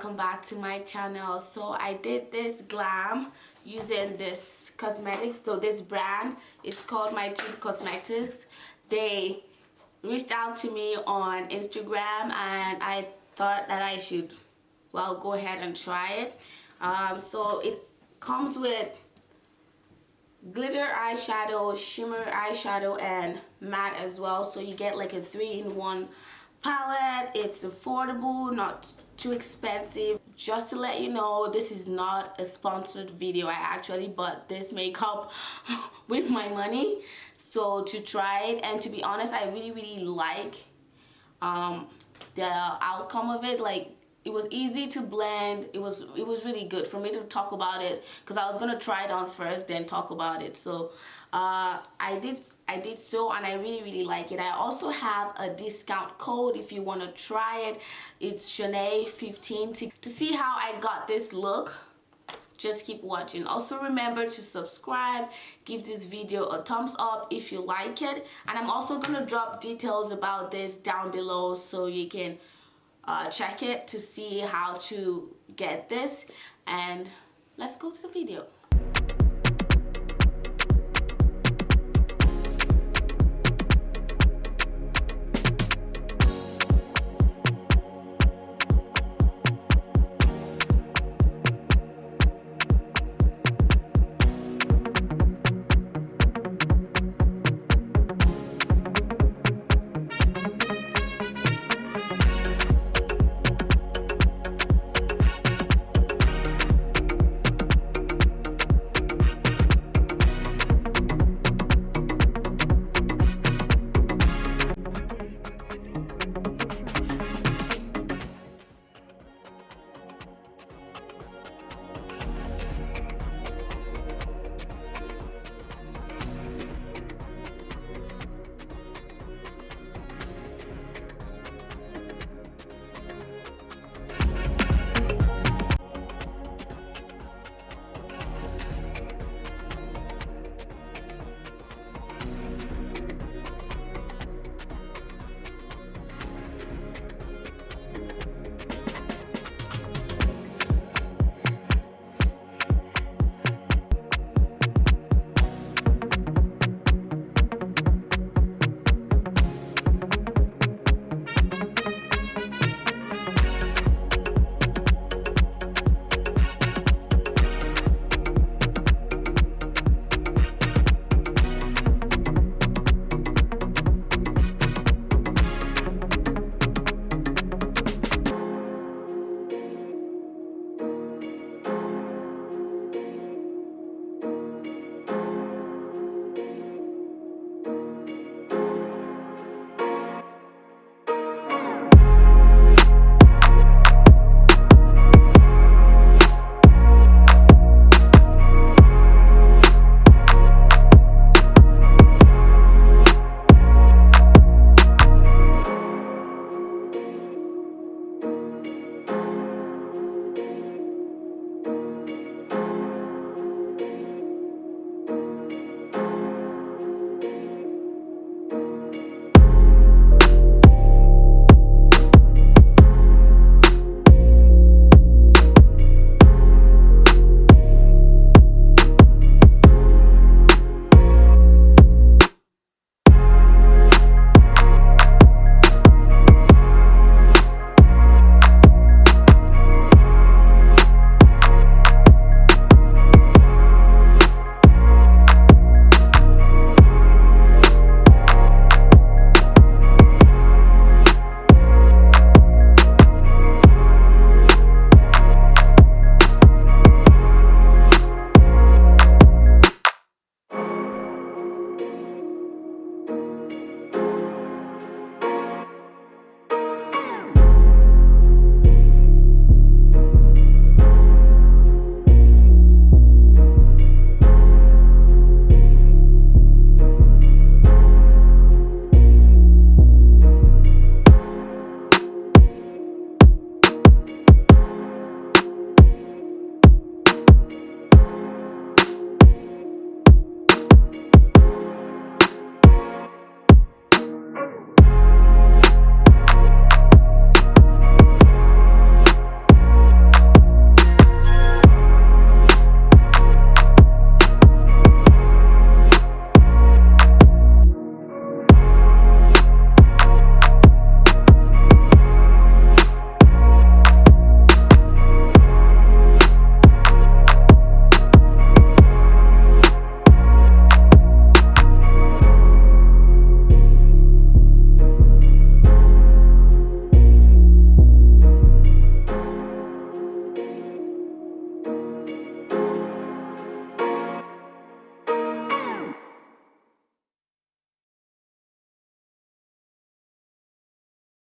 welcome back to my channel. So I did this glam using this cosmetics. So this brand, it's called Tiff Cosmetics. They reached out to me on Instagram and I thought that I should, well, go ahead and try it. So it comes with glitter eyeshadow, shimmer eyeshadow, and matte as well. So you get like a 3-in-1 palette. It's affordable, not too expensive. Just to let you know, this is not a sponsored video. I actually bought this makeup with my money so to try it, and to be honest, I really like the outcome of it. Like, it was easy to blend. It was really good for me to talk about it because I was gonna try it on first, then talk about it. So I did so, and I really like it. I also have a discount code if you want to try it. It's Shonae15. To see how I got this look, just keep watching. Also remember to subscribe, give this video a thumbs up if you like it, and I'm also gonna drop details about this down below so you can check it to see how to get this. And let's go to the video.